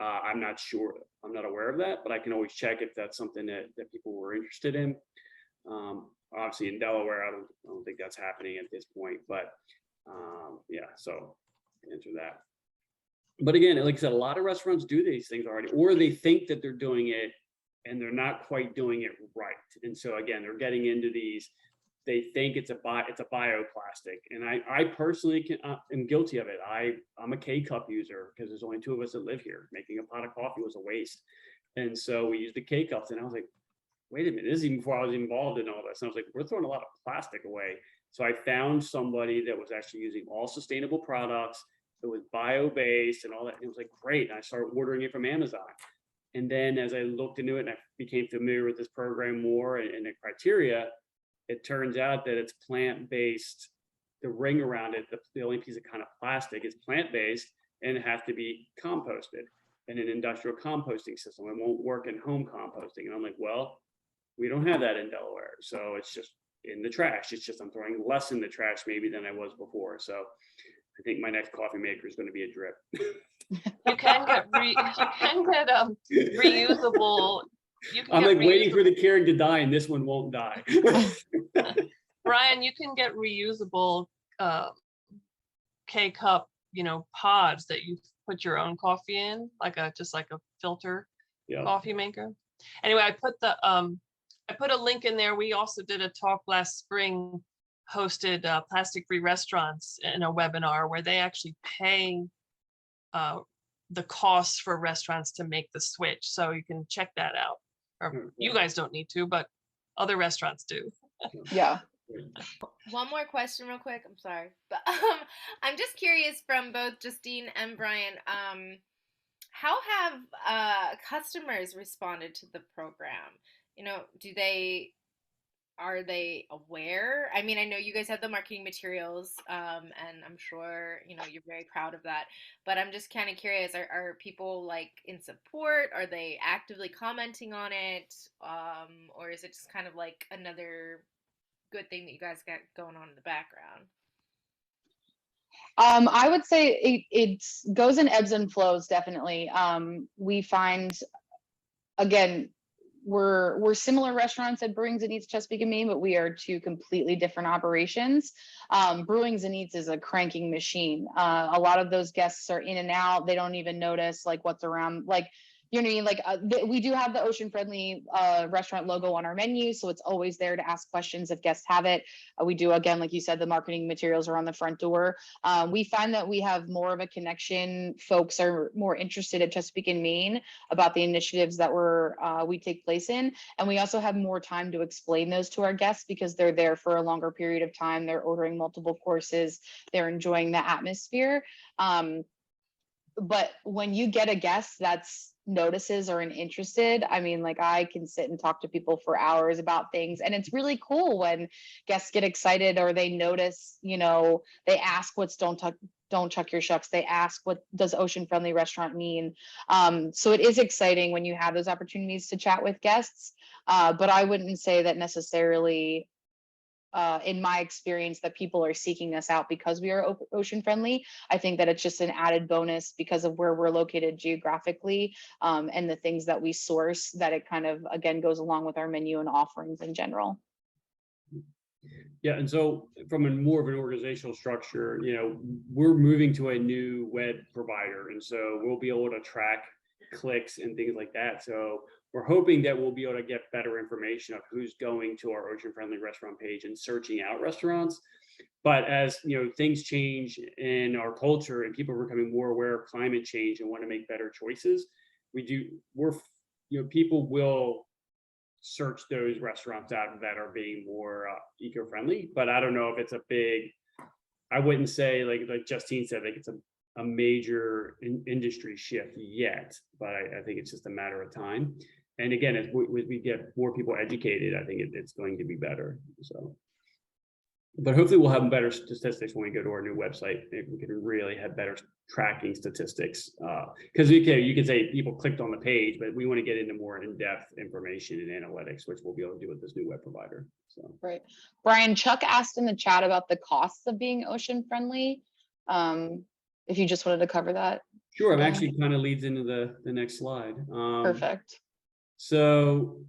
I'm not sure. I'm not aware of that, but I can always check if that's something that people were interested in. Obviously, in Delaware, I don't think that's happening at this point. But yeah, so answer that. But again, like I said, a lot of restaurants do these things already, or they think that they're doing it and they're not quite doing it right. And so again, they're getting into these. They think it's a bioplastic, and I personally am guilty of it. I'm a K-cup user because there's only two of us that live here. Making a pot of coffee was a waste, and so we used the K-cups. And I was like, wait a minute, this is even before I was involved in all this. And I was like, we're throwing a lot of plastic away. So I found somebody that was actually using all sustainable products. It was bio-based and all that. And it was like, great. And I started ordering it from Amazon. And then as I looked into it and I became familiar with this program more and the criteria, it turns out that it's plant-based. The ring around it, the only piece of kind of plastic, is plant-based, and it has to be composted in an industrial composting system. It won't work in home composting. And I'm like, well, we don't have that in Delaware. So it's just in the trash. It's just I'm throwing less in the trash maybe than I was before. So I think my next coffee maker is going to be a drip. You can get reusable. I'm like waiting for the Keurig to die, and this one won't die. Brian, you can get reusable K-cup, pods that you put your own coffee in, just like a filter coffee maker. Anyway, I put I put a link in there. We also did a talk last spring, hosted plastic-free restaurants in a webinar where they actually pay the costs for restaurants to make the switch. So you can check that out. Or you guys don't need to, but other restaurants do. Yeah. One more question real quick. I'm sorry. But I'm just curious from both Justine and Brian, how have customers responded to the program? You know, are they aware? I mean, I know you guys have the marketing materials, and I'm sure, you know, you're very proud of that. But I'm just kind of curious, are people like in support? Are they actively commenting on it? Or is it just kind of like another good thing that you guys got going on in the background? I would say it goes in ebbs and flows, definitely. We find, again, we're similar restaurants at Brewings and Eats Chesapeake and Maine, but we are two completely different operations. Brewings and Eats is a cranking machine. A lot of those guests are in and out. They don't even notice like what's around, like, you know what I mean? Like we do have the ocean friendly restaurant logo on our menu, so it's always there to ask questions if guests have it. We do, again, like you said, the marketing materials are on the front door. We find that we have more of a connection. Folks are more interested at Chesapeake and Maine about the initiatives that we take place in, and we also have more time to explain those to our guests because they're there for a longer period of time. They're ordering multiple courses. They're enjoying the atmosphere. But when you get a guest that's notices or interested, I mean, like I can sit and talk to people for hours about things, and it's really cool when guests get excited or they notice, you know, they ask what's don't chuck your shucks. They ask, what does ocean friendly restaurant mean? So it is exciting when you have those opportunities to chat with guests, but I wouldn't say that necessarily in my experience that people are seeking us out because we are ocean friendly. I think that it's just an added bonus because of where we're located geographically, and the things that we source, that it kind of, again, goes along with our menu and offerings in general. Yeah, and so from a more of an organizational structure, you know, we're moving to a new web provider, and so we'll be able to track clicks and things like that. So we're hoping that we'll be able to get better information of who's going to our ocean friendly restaurant page and searching out restaurants. But as you know, things change in our culture and people are becoming more aware of climate change and want to make better choices, people will search those restaurants out that are being more eco-friendly. But I don't know if it's I wouldn't say like Justine said, like it's a major industry shift yet, but I think it's just a matter of time. And again, as we get more people educated, I think it's going to be better. So, but hopefully we'll have better statistics when we go to our new website. Maybe we can really have better tracking statistics. Because you can say people clicked on the page, but we want to get into more in-depth information and analytics, which we'll be able to do with this new web provider. So, right. Brian, Chuck asked in the chat about the costs of being ocean friendly. If you just wanted to cover that. Sure, it actually kind of leads into the next slide. Perfect. So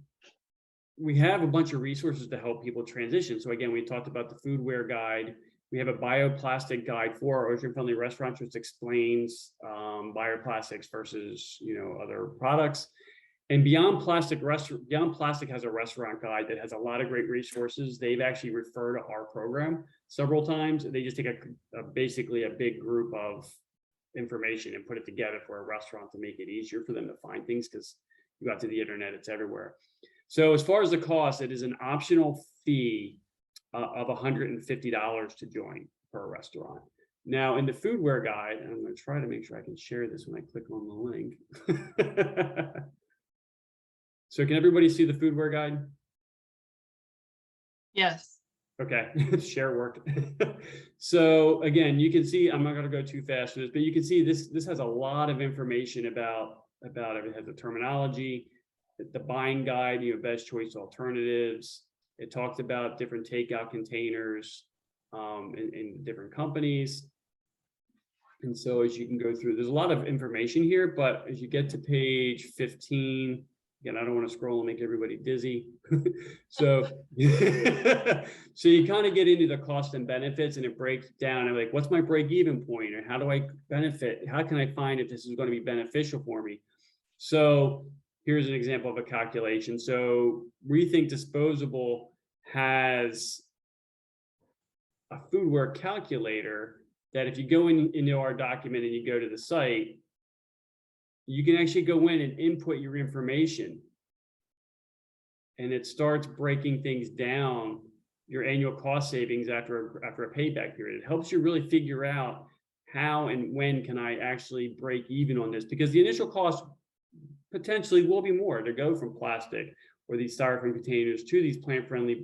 we have a bunch of resources to help people transition. So again, we talked about the foodware guide. We have a bioplastic guide for our ocean-friendly restaurants, which explains bioplastics versus other products. And Beyond Plastic has a restaurant guide that has a lot of great resources. They've actually referred to our program several times. They just take basically a big group of information and put it together for a restaurant to make it easier for them to find things, because you got to the internet, it's everywhere. So as far as the cost, it is an optional fee of $150 to join per restaurant. Now in the foodware guide, and I'm going to try to make sure I can share this when I click on the link. So can everybody see the foodware guide? Yes. Okay, share worked. So again, you can see, I'm not going to go too fast with this, but you can see this has a lot of information about it. It has the terminology, the buying guide, best choice alternatives. It talks about different takeout containers in different companies. And so as you can go through, there's a lot of information here, but as you get to page 15, again, I don't want to scroll and make everybody dizzy. So you kind of get into the cost and benefits, and it breaks down. And like, what's my break-even point, or how do I benefit? How can I find if this is going to be beneficial for me? So here's an example of a calculation. So Rethink Disposable has a foodware calculator that if you go into our document and you go to the site, you can actually go in and input your information. And it starts breaking things down, your annual cost savings after a payback period. It helps you really figure out how and when can I actually break even on this, because the initial cost potentially will be more to go from plastic or these styrofoam containers to these plant-friendly,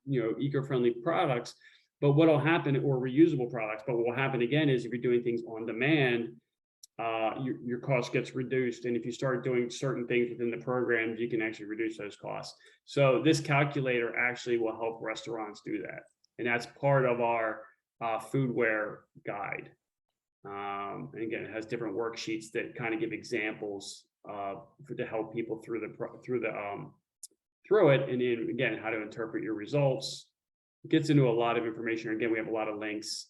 eco-friendly products. But what will happen, or reusable products, but what will happen again is if you're doing things on demand, your cost gets reduced. And if you start doing certain things within the programs, you can actually reduce those costs. So this calculator actually will help restaurants do that. And that's part of our foodware guide. And again, it has different worksheets that kind of give examples to help people through it. And then again, how to interpret your results. It gets into a lot of information. Again, we have a lot of links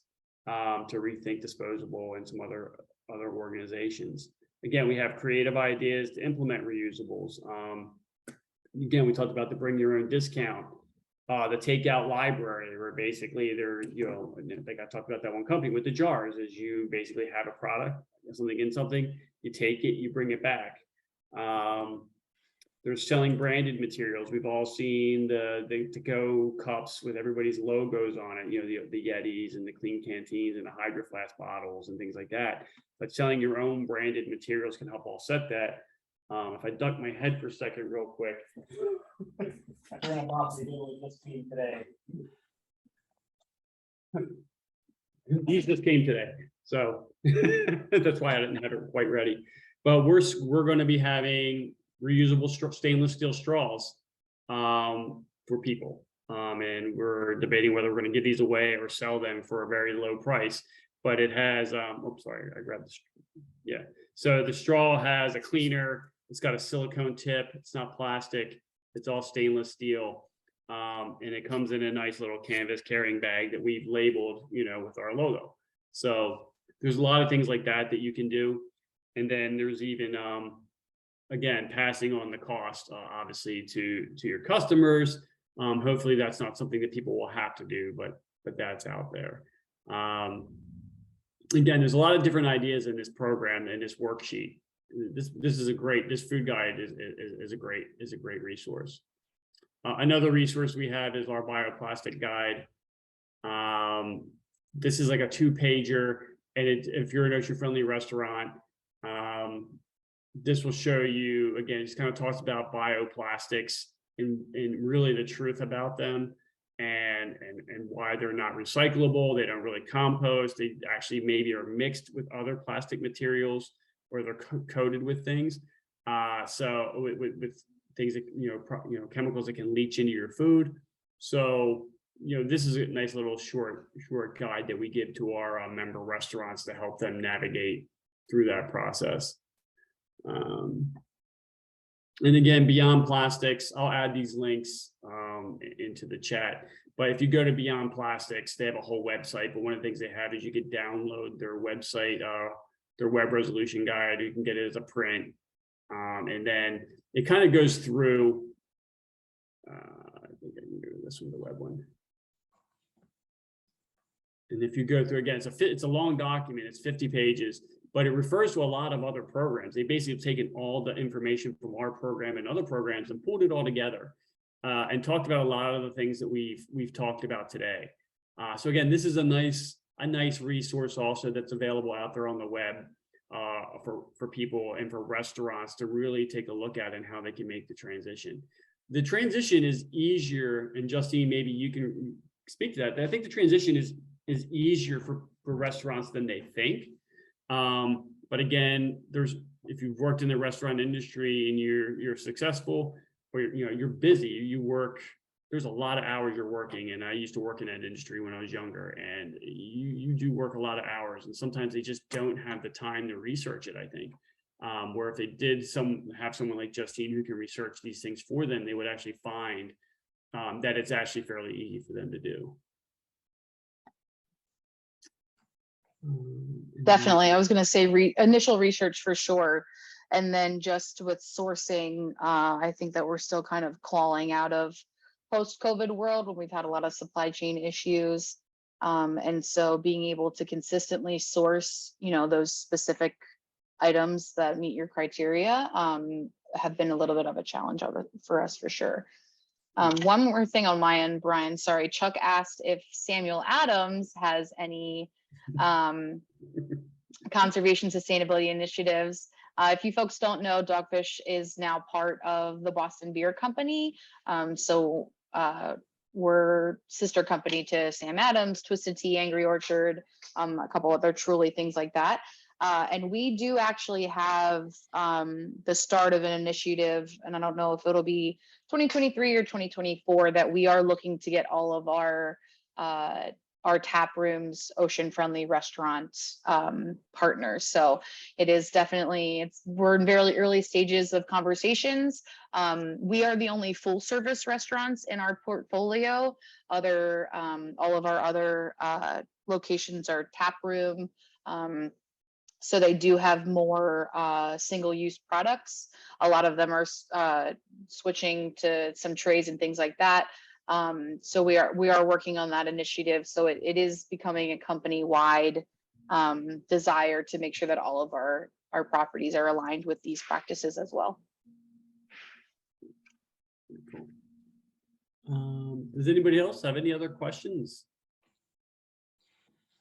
to Rethink Disposable and some other organizations. Again, we have creative ideas to implement reusables. Again, we talked about the bring your own discount, the takeout library, where basically they're, I think I talked about that one company with the jars, is you basically have a product, something in something, you take it, you bring it back. They're selling branded materials. We've all seen the to-go cups with everybody's logos on it, the Yetis and the Clean Canteens and the Hydro Flask bottles and things like that. But selling your own branded materials can help offset that. If I duck my head for a second real quick. These just came today. So that's why I didn't have it quite ready. But we're going to be having reusable stainless steel straws for people. And we're debating whether we're going to give these away or sell them for a very low price. But it has, oops, sorry, I grabbed this. Yeah. So the straw has a cleaner. It's got a silicone tip. It's not plastic. It's all stainless steel. And it comes in a nice little canvas carrying bag that we've labeled, with our logo. So there's a lot of things like that you can do. And then there's even, again, passing on the cost, obviously, to your customers. Hopefully that's not something that people will have to do, but that's out there. Again, there's a lot of different ideas in this program and this worksheet. This food guide is a great resource. Another resource we have is our bioplastic guide. This is like a 2-pager, and if you're an ocean-friendly restaurant, this will show you, again, just kind of talks about bioplastics and really the truth about them and why they're not recyclable. They don't really compost. They actually maybe are mixed with other plastic materials, or they're coated with things. So with things that, chemicals that can leach into your food. So, this is a nice little short guide that we give to our member restaurants to help them navigate through that process. And again, Beyond Plastics, I'll add these links into the chat. But if you go to Beyond Plastics, they have a whole website. But one of the things they have is you could download their website, their web resolution guide. You can get it as a print. And then it kind of goes through, I think I can do this one, the web one. And if you go through, again, it's a long document, it's 50 pages, but it refers to a lot of other programs. They basically have taken all the information from our program and other programs and pulled it all together and talked about a lot of the things that we've talked about today. So again, this is a nice resource also that's available out there on the web for people and for restaurants to really take a look at and how they can make the transition. The transition is easier, and Justine, maybe you can speak to that. I think the transition is easier for restaurants than they think. But again, if you've worked in the restaurant industry and you're successful, or you're busy, you work, there's a lot of hours you're working. And I used to work in that industry when I was younger, and you do work a lot of hours, and sometimes they just don't have the time to research it, I think. Where if they did have someone like Justine who can research these things for them, they would actually find that it's actually fairly easy for them to do. Definitely. I was going to say initial research for sure. And then just with sourcing, I think that we're still kind of clawing out of post-COVID world when we've had a lot of supply chain issues. And so being able to consistently source, those specific items that meet your criteria have been a little bit of a challenge for us for sure. One more thing on my end, Brian, sorry, Chuck asked if Samuel Adams has any conservation sustainability initiatives. If you folks don't know, Dogfish is now part of the Boston Beer Company. So we're sister company to Sam Adams, Twisted Tea, Angry Orchard, a couple other Truly, things like that. And we do actually have the start of an initiative, and I don't know if it'll be 2023 or 2024, that we are looking to get all of our tap rooms ocean-friendly restaurant partners. So it is definitely, we're in very early stages of conversations. We are the only full-service restaurants in our portfolio. All of our other locations are tap room. So they do have more single-use products. A lot of them are switching to some trays and things like that. So we are working on that initiative. So it is becoming a company-wide desire to make sure that all of our properties are aligned with these practices as well. Does anybody else have any other questions?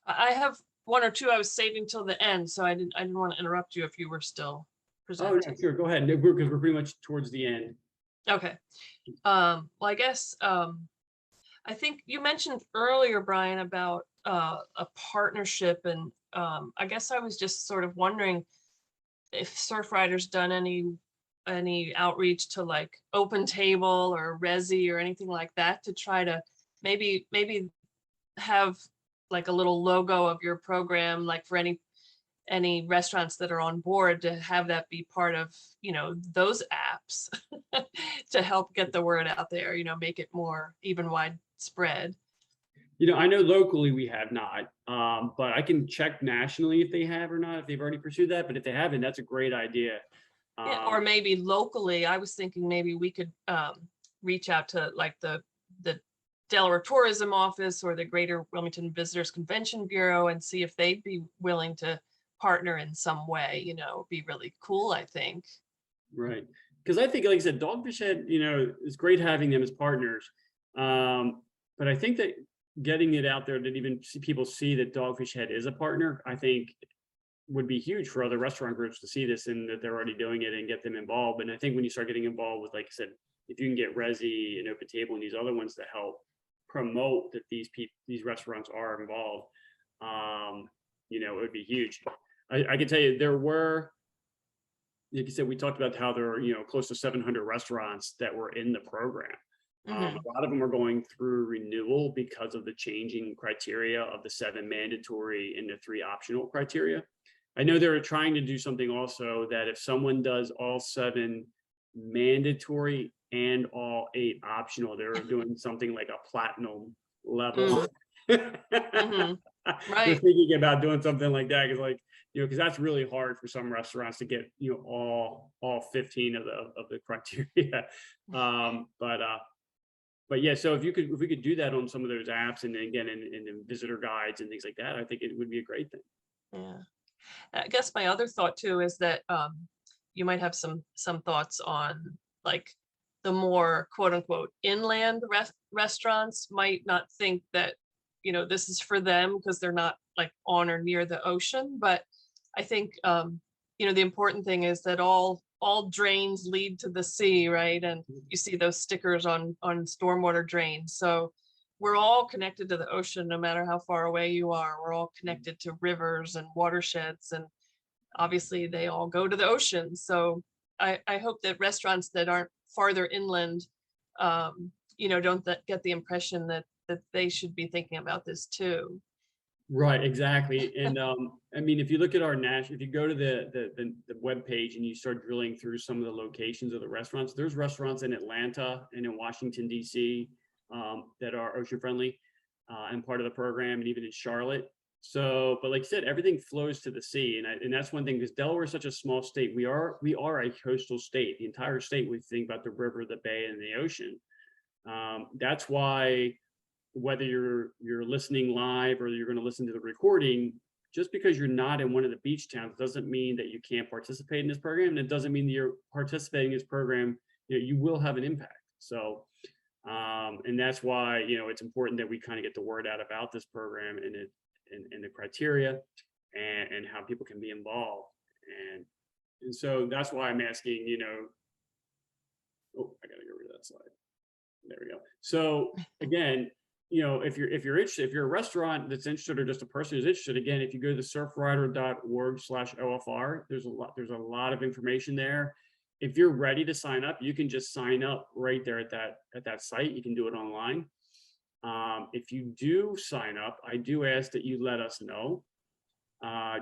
I have one or two I was saving till the end, so I didn't want to interrupt you if you were still presenting. Oh, no, sure, go ahead. No, because we're pretty much towards the end. Okay. Well, I guess I think you mentioned earlier, Brian, about a partnership, and I guess I was just sort of wondering if Surfrider's done any outreach to like Open Table or Resi or anything like that to try to maybe have like a little logo of your program, like for any restaurants that are on board, to have that be part of, those apps to help get the word out there, make it more even widespread. I know locally we have not, but I can check nationally if they have or not, if they've already pursued that. But if they haven't, that's a great idea. Yeah, or maybe locally, I was thinking maybe we could reach out to like the Delaware Tourism Office or the Greater Wilmington Visitors Convention Bureau and see if they'd be willing to partner in some way. It'd be really cool, I think. Right. Because I think, like I said, Dogfish Head, it's great having them as partners. But I think that getting it out there that even people see that Dogfish Head is a partner, I think would be huge for other restaurant groups to see this and that they're already doing it and get them involved. And I think when you start getting involved with, like I said, if you can get Resi and Open Table and these other ones to help promote that these restaurants are involved, it would be huge. I can tell you there were, like you said, we talked about how there are, close to 700 restaurants that were in the program. Mm-hmm. A lot of them are going through renewal because of the changing criteria of the 7 mandatory and the 3 optional criteria. I know they're trying to do something also that if someone does all 7 mandatory and all 8 optional, they're doing something like a platinum level. Mm-hmm. Right. They're thinking about doing something like that because that's really hard for some restaurants to get all 15 of the criteria. But yeah, so if we could do that on some of those apps and then again in visitor guides and things like that, I think it would be a great thing. Yeah, I guess my other thought too is that you might have some thoughts on like the more quote unquote inland restaurants might not think that this is for them because they're not like on or near the ocean. But I think the important thing is that all drains lead to the sea, right? And you see those stickers on stormwater drains. So we're all connected to the ocean, no matter how far away you are. We're all connected to rivers and watersheds, and obviously they all go to the ocean. So I hope that restaurants that aren't farther inland, don't get the impression that they should be thinking about this too. Right, exactly. And I mean, if you look at if you go to the web page and you start drilling through some of the locations of the restaurants, there's restaurants in Atlanta and in Washington, D.C. That are ocean friendly and part of the program, and even in Charlotte. So, but like I said, everything flows to the sea, and that's one thing, because Delaware is such a small state. We are a coastal state. The entire state, we think about the river, the bay, and the ocean. That's why whether you're listening live or you're going to listen to the recording, just because you're not in one of the beach towns doesn't mean that you can't participate in this program, and it doesn't mean that you're participating in this program, you will have an impact. So, and that's why it's important that we kind of get the word out about this program and the criteria and how people can be involved, and so that's why I'm asking. Oh, I gotta get rid of that slide. There we go. So again, if you're interested, if you're a restaurant that's interested or just a person who's interested, again, if you go to surfrider.org/OFR, there's a lot of information there. If you're ready to sign up, you can just sign up right there at that site. You can do it online. If you do sign up, I do ask that you let us know,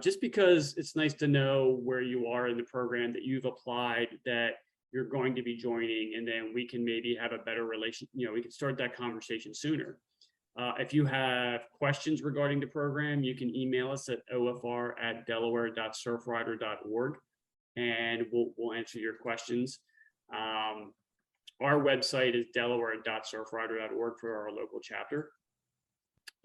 just because it's nice to know where you are in the program, that you've applied, that you're going to be joining, and then we can maybe have a better relation. We can start that conversation sooner. If you have questions regarding the program, you can email us at ofr@delaware.surfrider.org, and we'll answer your questions. Our website is delaware.surfrider.org for our local chapter.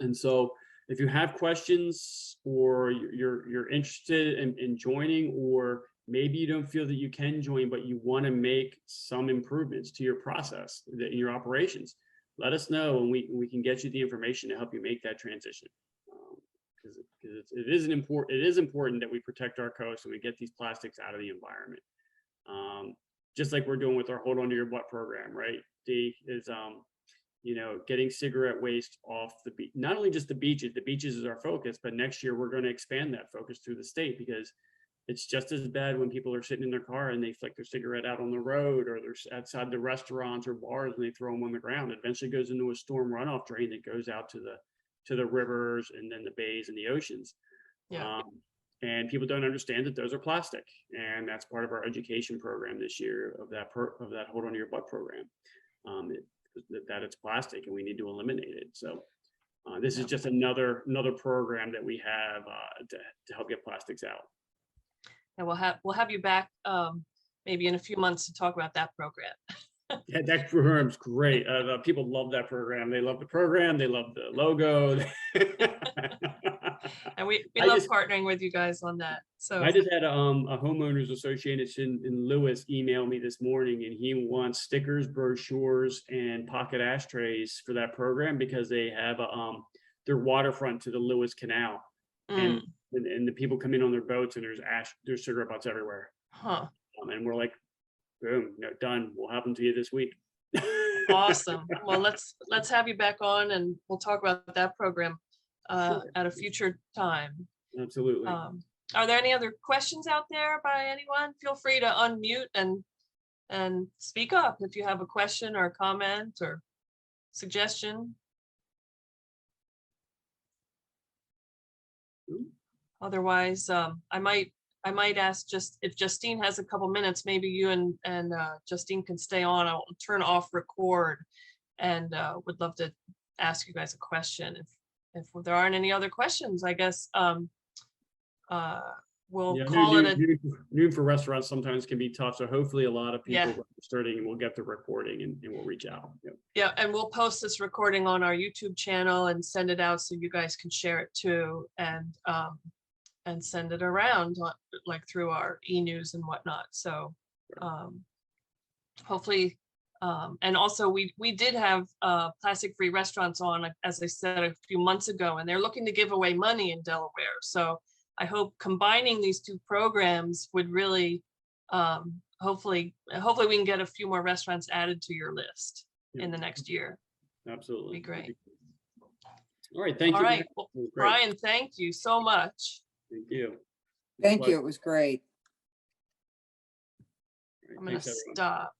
And so if you have questions, or you're interested in joining, or maybe you don't feel that you can join, but you want to make some improvements to your process, in your operations, let us know, and we can get you the information to help you make that transition. Because it is important that we protect our coast and we get these plastics out of the environment. Just like we're doing with our Hold On to Your Butt program, right? Getting cigarette waste off the beach. Not only just the beaches is our focus, but next year we're going to expand that focus through the state, because it's just as bad when people are sitting in their car and they flick their cigarette out on the road, or they're outside the restaurants or bars and they throw them on the ground. It eventually goes into a storm runoff drain that goes out to the rivers and then the bays and the oceans. Yeah. And people don't understand that those are plastic, and that's part of our education program this year of that Hold On to Your Butt program. That it's plastic and we need to eliminate it. So this is just another program that we have to help get plastics out. And we'll have you back maybe in a few months to talk about that program. Yeah, that program's great. People love that program. They love the program. They love the logo. And we love partnering with you guys on that. So I just had a homeowners association in Lewis email me this morning, and he wants stickers, brochures, and pocket ashtrays for that program, because they have their waterfront to the Lewis Canal, and the people come in on their boats, and there's cigarette butts everywhere. Huh. And we're like, boom, done. We'll have them to you this week. Awesome. Well, let's have you back on, and we'll talk about that program Sure. at a future time. Absolutely. Are there any other questions out there by anyone? Feel free to unmute and speak up if you have a question or a comment or suggestion. Otherwise, I might ask, just if Justine has a couple minutes, maybe you and Justine can stay on. I'll turn off record, and would love to ask you guys a question. If there aren't any other questions, I guess we'll call it a noon for restaurants sometimes can be tough. So hopefully a lot of people Yeah. starting, and we'll get the recording and we'll reach out. Yep. Yeah, and we'll post this recording on our YouTube channel and send it out so you guys can share it too, and send it around like through our e-news and whatnot. So hopefully, and also we did have plastic-free restaurants on, as I said, a few months ago, and they're looking to give away money in Delaware. So I hope combining these two programs would really, hopefully we can get a few more restaurants added to your list in the next year. Absolutely. Be great. All right. Thank you. All right. Well, Brian, thank you so much. Thank you. Thank you. It was great. I'm going to stop.